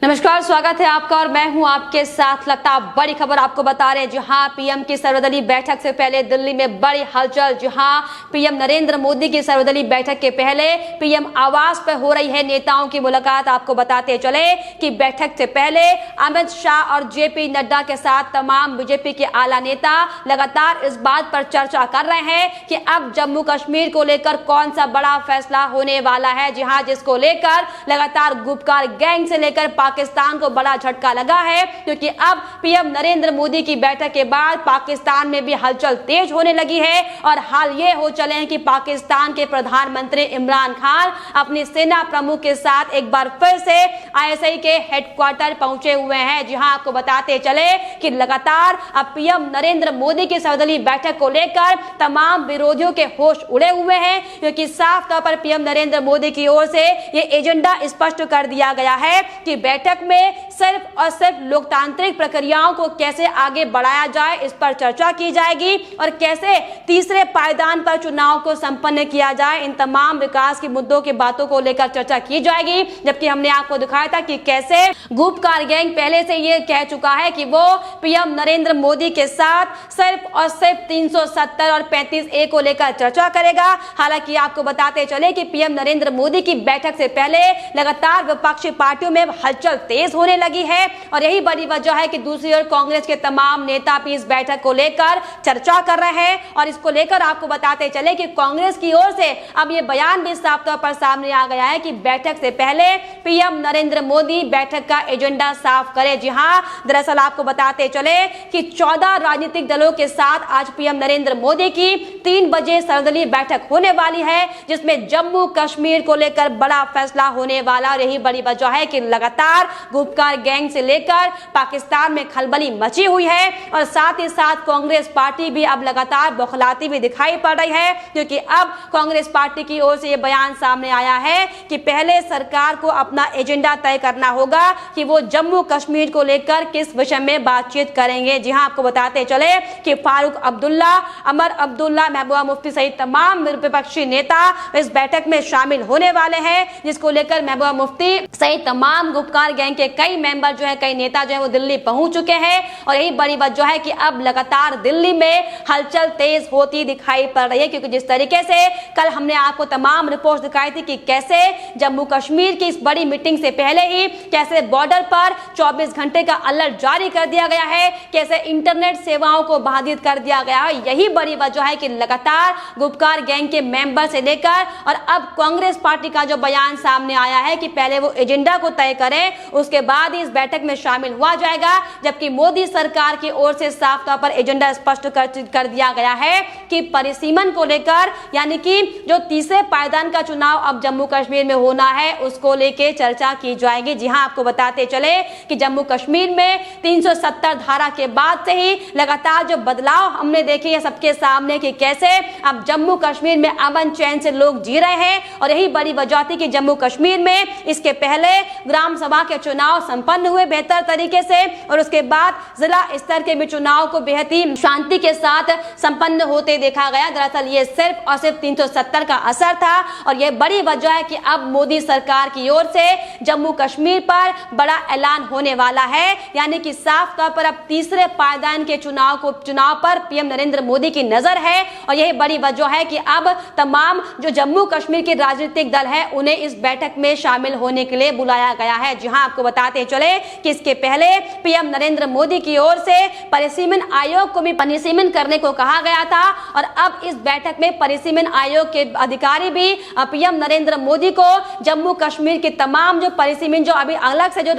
नमस्कार, स्वागत है आपका और मैं हूं आपके साथ लता। बड़ी खबर आपको बता रहे हैं, जहां पीएम की सर्वदलीय बैठक से पहले दिल्ली में बड़ी हलचल। जहां पीएम नरेंद्र मोदी की सर्वदलीय बैठक के पहले पीएम आवास पर हो रही है नेताओं की मुलाकात। आपको बताते चले कि बैठक से पहले अमित शाह और जेपी नड्डा के साथ तमाम बीजेपी के आला नेता लगातार इस बात पर चर्चा कर रहे हैं कि अब जम्मू कश्मीर को लेकर कौन सा बड़ा फैसला होने वाला है। जहां जिसको लेकर लगातार गुपकार गैंग से लेकर पाकिस्तान को बड़ा झटका लगा है, क्योंकि अब पीएम नरेंद्र मोदी की बैठक के बाद पाकिस्तान में भी हलचल तेज होने लगी है। और हाल ये हो चले हैं कि पाकिस्तान के प्रधानमंत्री इमरान खान अपनी सेना प्रमुख के साथ एक बार फिर से आईएसआई के हेडक्वार्टर पहुंचे हुए हैं। जहां आपको बताते चले कि लगातार अब पीएम नरेंद्र मोदी की सर्वदलीय बैठक को लेकर तमाम विरोधियों के होश उड़े हुए हैं, क्योंकि साफ तौर पर पीएम नरेंद्र मोदी की ओर से ये एजेंडा स्पष्ट कर दिया गया है कि बैठक में सिर्फ और सिर्फ लोकतांत्रिक प्रक्रियाओं को कैसे आगे बढ़ाया जाए, इस पर चर्चा की जाएगी और कैसे तीसरे पायदान पर चुनाव को संपन्न किया जाए, इन तमाम विकास की मुद्दों की बातों को लेकर चर्चा की जाएगी। जबकि हमने आपको दिखाया था कि कैसे गुपकार गैंग पहले से ये कह चुका है कि वो पीएम नरेंद्र मोदी के साथ सिर्फ और सिर्फ 370 और 35A को लेकर चर्चा करेगा। हालांकि आपको बताते चले कि पीएम नरेंद्र मोदी की बैठक से पहले लगातार विपक्षी पार्टियों में हलचल तेज होने लगी है और यही बड़ी वजह है कि दूसरी ओर कांग्रेस के तमाम नेता भी इस बैठक को लेकर चर्चा कर रहे हैं। और इसको लेकर आपको बताते चले कि कांग्रेस की ओर से अब ये बयान भी साफ तौर पर सामने आ गया है कि बैठक से पहले पीएम नरेंद्र मोदी बैठक का एजेंडा साफ करे। जी हां, दरअसल आपको बताते चले कि 14 राजनीतिक दलों के साथ आज पीएम नरेंद्र मोदी की 3 बजे सर्वदलीय बैठक होने वाली है, जिसमें जम्मू कश्मीर को लेकर बड़ा फैसला होने वाला। और यही बड़ी वजह है कि लगातार गुपकार गैंग से लेकर पाकिस्तान में खलबली मची हुई है और साथ ही साथ कांग्रेस पार्टी भी अब लगातार बौखलाती हुई दिखाई पड़ रही है, क्योंकि अब कांग्रेस पार्टी की ओर से यह बयान सामने आया है कि पहले सरकार को अपना एजेंडा तय करना होगा कि वो जम्मू कश्मीर को लेकर किस विषय में बातचीत करेंगे। जी हां, आपको बताते चले कि फारूक अब्दुल्ला, अमर अब्दुल्ला, महबूबा मुफ्ती सहित तमाम विपक्षी नेता इस बैठक में शामिल होने वाले हैं, जिसको लेकर महबूबा मुफ्ती सहित तमाम गुपकार गैंग के कई मेंबर जो है, कई नेता जो है वो दिल्ली पहुंच चुके हैं। और यही बड़ी वजह है कि अब लगातार दिल्ली में हलचल तेज होती दिखाई पड़ रही है, क्योंकि जिस तरीके से कल हमने आपको तमाम रिपोर्ट दिखाई थी कि कैसे जम्मू कश्मीर की इस बड़ी मीटिंग से पहले ही कैसे बॉर्डर पर 24 घंटे का अलर्ट जारी कर दिया गया है, कैसे इंटरनेट सेवाओं को बाधित कर दिया गया है। यही बड़ी वजह है कि लगातार गुपकार गैंग के मेंबर से लेकर और अब कांग्रेस पार्टी का जो बयान सामने आया है कि पहले वो एजेंडा को तय करें, उसके बाद ही इस बैठक में शामिल हुआ जाएगा। जबकि मोदी सरकार की ओर से साफ तौर पर एजेंडा स्पष्ट कर दिया गया है कि परिसीमन को लेकर, यानी कि जो तीसरे पायदान का चुनाव अब जम्मू कश्मीर में होना है, उसको लेकर चर्चा की जाएगी। जी हां, आपको बताते चले कि जम्मू कश्मीर में 370 धारा के बाद से ही लगातार जो बदलाव हमने देखे हैं सबके सामने कि कैसे अब जम्मू कश्मीर में अमन चैन से लोग जी रहे हैं। और यही बड़ी वजह थी कि जम्मू कश्मीर में इसके पहले ग्राम सभा के चुनाव संपन्न हुए बेहतर तरीके से और उसके बाद जिला स्तर के भी चुनाव को बेहद ही शांति के साथ संपन्न होते देखा गया। दरअसल ये सिर्फ और सिर्फ 370 का असर था और ये बड़ी वजह है कि अब मोदी सरकार की ओर से जम्मू कश्मीर पर बड़ा ऐलान होने वाला है, यानी कि साफ तौर पर अब तीसरे पायदान के चुनाव पर पीएम नरेंद्र मोदी की नजर है। और यही बड़ी वजह है कि अब तमाम जो जम्मू कश्मीर के राजनीतिक दल है उन्हें इस बैठक में शामिल होने के लिए बुलाया गया है। जहां आपको बताते चले कि इसके पहले पीएम नरेंद्र मोदी की ओर से परिसीमन आयोग को भी परिसीमन करने को कहा गया था और अब इस बैठक में परिसीमन आयोग के अधिकारी भी पीएम नरेंद्र मोदी को जम्मू कश्मीर के तमाम जो परिसीमन जो अभी अलग से जो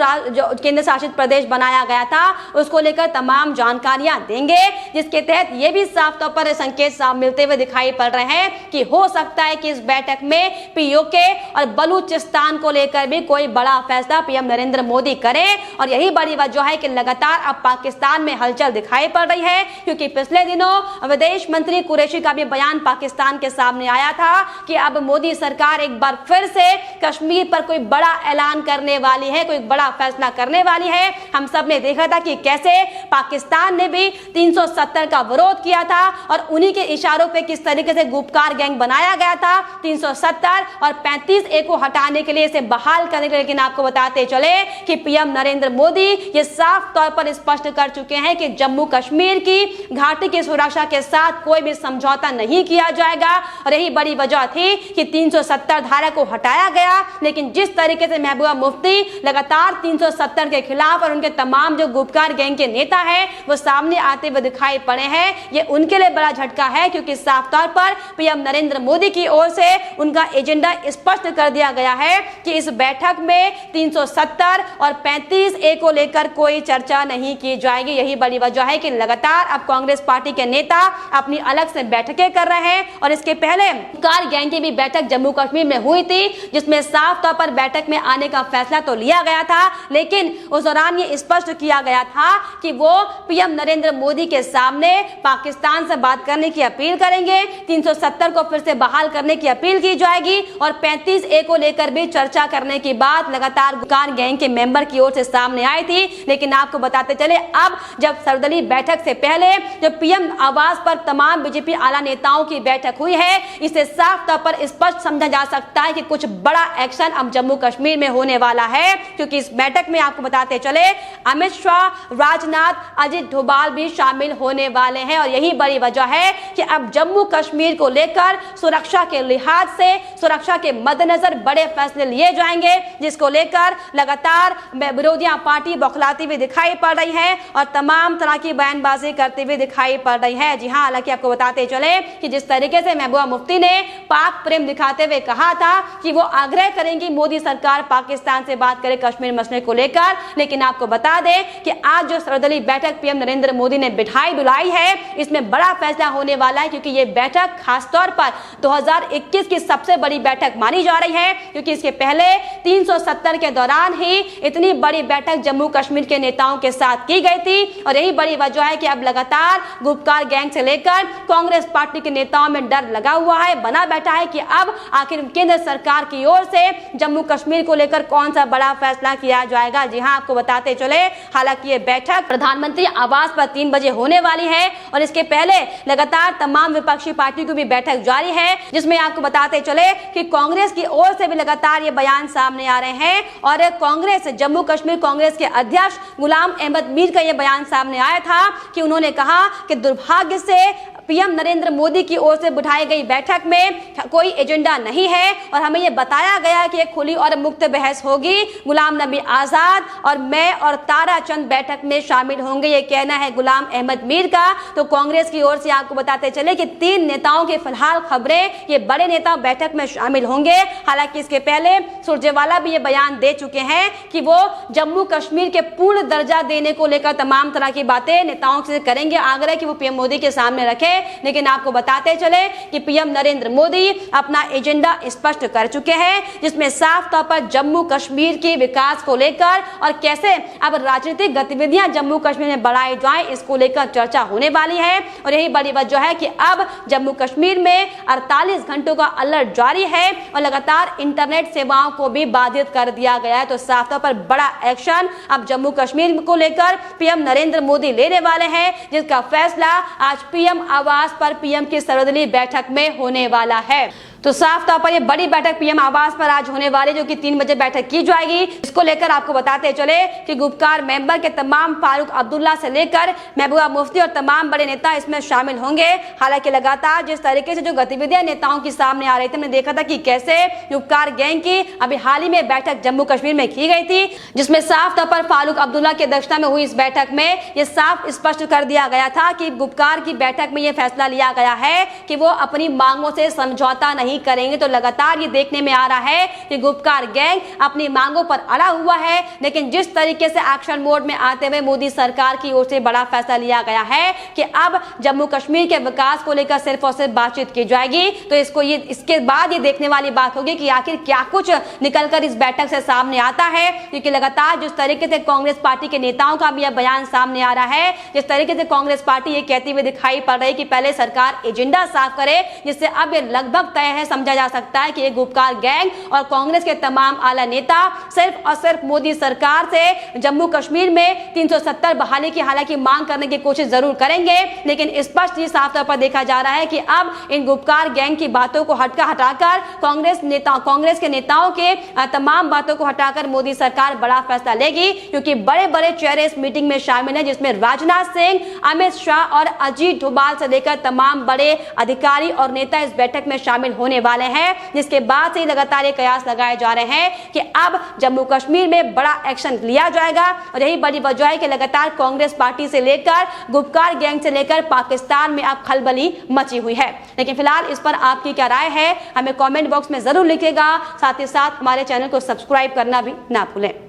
केंद्र शासित प्रदेश बनाया गया था उसको लेकर तमाम जानकारियां देंगे, जिसके तहत ये भी साफ तौर पर संकेत मिलते हुए दिखाई पड़ रहे हैं कि हो सकता है कि इस बैठक में पीओके और बलूचिस्तान को लेकर भी कोई बड़ा फैसला पीएम नरेंद्र मोदी करे। और यही बड़ी वजह है कि लगातार अब पाकिस्तान में हलचल दिखाई पड़ रही है, क्योंकि पिछले दिनों विदेश मंत्री कुरैशी का भी बयान पाकिस्तान के सामने आया था कि अब मोदी सरकार एक बार फिर से कश्मीर पर कोई बड़ा ऐलान करने वाली है, कोई बड़ा फैसला करने वाली है। हम सब ने देखा था कि कैसे पाकिस्तान ने भी 370 का विरोध किया था और उन्हीं के इशारों पे किस तरीके से गुपकार गैंग बनाया गया था 370 और 35A को हटाने के लिए, इसे बहाल करने के लिए। लेकिन आपको बताते चले कि पीएम नरेंद्र मोदी ये साफ तौर पर स्पष्ट कर चुके हैं कि जम्मू कश्मीर की घाटी की सुरक्षा के साथ कोई भी समझौता नहीं किया जाएगा। और यही बड़ी वजह थी कि 370 धारा को हटाया गया। लेकिन जिस तरीके से महबूबा मुफ्ती लगातार 370 के खिलाफ और उनके तमाम जो गुपकार गैंग के नेता हैं वो सामने आते हुए दिखाई पड़े हैं, ये उनके लिए बड़ा झटका है, क्योंकि साफ तौर पर पीएम नरेंद्र मोदी की ओर से उनका एजेंडा स्पष्ट कर दिया गया है कि इस बैठक में 370 और 35A को लेकर कोई चर्चा नहीं की जाएगी। यही बड़ी वजह है कि लगातार अब कांग्रेस पार्टी के नेता अपनी अलग से बैठकें कर रहे हैं। और इसके पहले कार गैंग की भी बैठक जम्मू कश्मीर में हुई थी, जिसमें साफ तौर पर बैठक में आने का फैसला तो लिया गया था, लेकिन उस दौरान ये स्पष्ट किया गया था कि वो पीएम नरेंद्र मोदी के सामने पाकिस्तान से बात करने की अपील करेंगे, 370 को फिर से बहाल करने की अपील की जाएगी और 35A को लेकर भी चर्चा करने की बात लगातार कार गैंग के मेंबर की ओर से सामने आई थी। लेकिन आपको बताते चले, अब जब सर्वदलीय बैठक से पहले जब पीएम आवास पर तमाम बीजेपी आला नेताओं की बैठक हुई है, इसे साफ तौर पर स्पष्ट समझा जा सकता है कि कुछ बड़ा एक्शन अब जम्मू कश्मीर में होने वाला है। क्योंकि इस बैठक में आपको बताते चले अमित शाह, राजनाथ, अजित डोभाल भी शामिल होने वाले हैं। और यही बड़ी वजह है कि अब जम्मू कश्मीर को लेकर सुरक्षा के लिहाज से, सुरक्षा के मद्देनजर बड़े फैसले लिए जाएंगे, जिसको लेकर लगातार विरोधियां पार्टी बौखलाती हुई दिखाई पड़ रही है और तमाम तरह की बयानबाजी करते हुए दिखाई पड़ रही है। जी हां, हालांकि आपको बताते चले कि जिस तरीके से महबूबा मुफ्ती ने पाक प्रेम दिखाते हुए कहा था कि वो आग्रह करेंगी मोदी सरकार पाकिस्तान से बात करे कश्मीर मसले को लेकर, लेकिन आपको बता दें कि आज जो सर्वदलीय बैठक पीएम नरेंद्र मोदी ने बुलाई है, इसमें बड़ा फैसला होने वाला है। क्योंकि ये बैठक खासतौर पर 2021 की सबसे बड़ी बैठक मानी जा रही है, क्योंकि इसके पहले 370 के दौरान ही इतनी बड़ी बैठक जम्मू कश्मीर के नेताओं के साथ की गई थी। और यही बड़ी वजह है कि अब लगातार गुपकार गैंग से लेकर कांग्रेस पार्टी के नेताओं में डर लगा हुआ है, बना बैठा है कि अब आखिर केंद्र सरकार की ओर से जम्मू कश्मीर को लेकर कौन सा बड़ा फैसला किया जाएगा। जी हां, आपको बताते चले, हालांकि ये बैठक प्रधानमंत्री आवास पर 3 बजे होने वाली है और इसके पहले लगातार तमाम विपक्षी पार्टी की भी बैठक जारी है, जिसमें आपको बताते चले कि कांग्रेस की ओर से भी लगातार ये बयान सामने आ रहे हैं। और कांग्रेस, जम्मू कश्मीर कांग्रेस के अध्यक्ष गुलाम अहमद मीर का ये बयान सामने आया था कि उन्होंने कहा कि दुर्भाग्य से पीएम नरेंद्र मोदी की ओर से बिठाई गई बैठक में कोई एजेंडा नहीं है और हमें यह बताया गया कि एक खुली और मुक्त बहस होगी। गुलाम नबी आजाद और मैं और तारा चंद बैठक में शामिल होंगे, ये कहना है गुलाम अहमद मीर का। तो कांग्रेस की ओर से आपको बताते चले कि 3 नेताओं के फिलहाल खबरें, ये बड़े नेता बैठक में शामिल होंगे। हालांकि इसके पहले सुरजेवाला भी ये बयान दे चुके हैं कि वो जम्मू कश्मीर के पूर्ण दर्जा देने को लेकर तमाम तरह की बातें नेताओं से करेंगे, आग्रह कि वो पीएम मोदी के सामने रखे। लेकिन आपको बताते चले कि पीएम नरेंद्र मोदी अपना एजेंडा स्पष्ट कर चुके हैं, जिसमें साफ तौर पर जम्मू कश्मीर के विकास को लेकर और कैसे अब राजनीतिक गतिविधियां जम्मू कश्मीर में बढ़ाई जाएं, इसको लेकर चर्चा होने वाली है। और यही बड़ी वजह है कि अब जम्मू कश्मीर में 48 घंटों का अलर्ट जारी है और लगातार इंटरनेट सेवाओं को भी बाधित कर दिया गया है। तो साफ तौर पर बड़ा एक्शन अब जम्मू कश्मीर को लेकर पीएम नरेंद्र मोदी लेने वाले हैं, जिसका फैसला आज पीएम आवास पर पीएम की सर्वदलीय बैठक में होने वाला है। तो साफ तौर पर ये बड़ी बैठक पीएम आवास पर आज होने वाली, जो कि 3 बजे बैठक की जाएगी। इसको लेकर आपको बताते चले कि गुपकार मेंबर के तमाम फारूक अब्दुल्ला से लेकर महबूबा मुफ्ती और तमाम बड़े नेता इसमें शामिल होंगे। हालांकि लगातार जिस तरीके से जो गतिविधियां नेताओं की सामने आ रही थी, हमने देखा था कि कैसे गुपकार गैंग की अभी हाल ही में बैठक जम्मू कश्मीर में की गई थी, जिसमें साफ तौर पर फारूक अब्दुल्ला की अध्यक्षता में हुई इस बैठक में यह साफ स्पष्ट कर दिया गया था कि गुपकार की बैठक में यह फैसला लिया गया है कि वो अपनी मांगों से समझौता नहीं करेंगे। तो लगातार ये देखने में आ रहा है कि गुपकार गैंग अपनी मांगों पर अड़ा हुआ है, लेकिन जिस तरीके से एक्शन मोड में आते हुए मोदी सरकार की ओर से बड़ा फैसला लिया गया है कि अब जम्मू कश्मीर के विकास को लेकर सिर्फ और सिर्फ बातचीत की जाएगी। तो इसके बाद ये देखने वाली बात होगी कि आखिर क्या कुछ निकलकर इस बैठक से सामने आता है, क्योंकि लगातार जिस तरीके से कांग्रेस पार्टी के नेताओं का भी यह बयान सामने आ रहा है, जिस तरीके से कांग्रेस पार्टी ये कहती हुई दिखाई पड़ रही है कि पहले सरकार एजेंडा साफ करे, जिससे अब ये लगभग तय हैं, समझा जा सकता है कि ये गुपकार गैंग और कांग्रेस के तमाम आला नेता सिर्फ और सिर्फ मोदी सरकार से जम्मू कश्मीर में 370 बहाली की हालांकि मांग करने की कोशिश जरूर करेंगे, लेकिन स्पष्ट ही साफ तौर पर देखा जा रहा है कि अब इन गुपकार गैंग की बातों को हटाकर कांग्रेस के नेताओं के तमाम बातों को हटाकर मोदी सरकार बड़ा फैसला लेगी, क्योंकि बड़े बड़े चेहरे इस मीटिंग में शामिल हैं, जिसमें राजनाथ सिंह, अमित शाह और अजीत डोभाल से लेकर तमाम बड़े अधिकारी और नेता इस बैठक में शामिल होने वाले हैं, जिसके बाद से लगातार ये कयास लगाए जा रहे हैं कि अब जम्मू कश्मीर में बड़ा एक्शन लिया जाएगा। और यही बड़ी वजह है कि लगातार कांग्रेस पार्टी से लेकर गुपकार गैंग से लेकर पाकिस्तान में अब खलबली मची हुई है। लेकिन फिलहाल इस पर आपकी क्या राय है, हमें कमेंट बॉक्स में जरूर लिखिएगा। साथ ही साथ हमारे चैनल को सब्सक्राइब करना भी ना भूलें।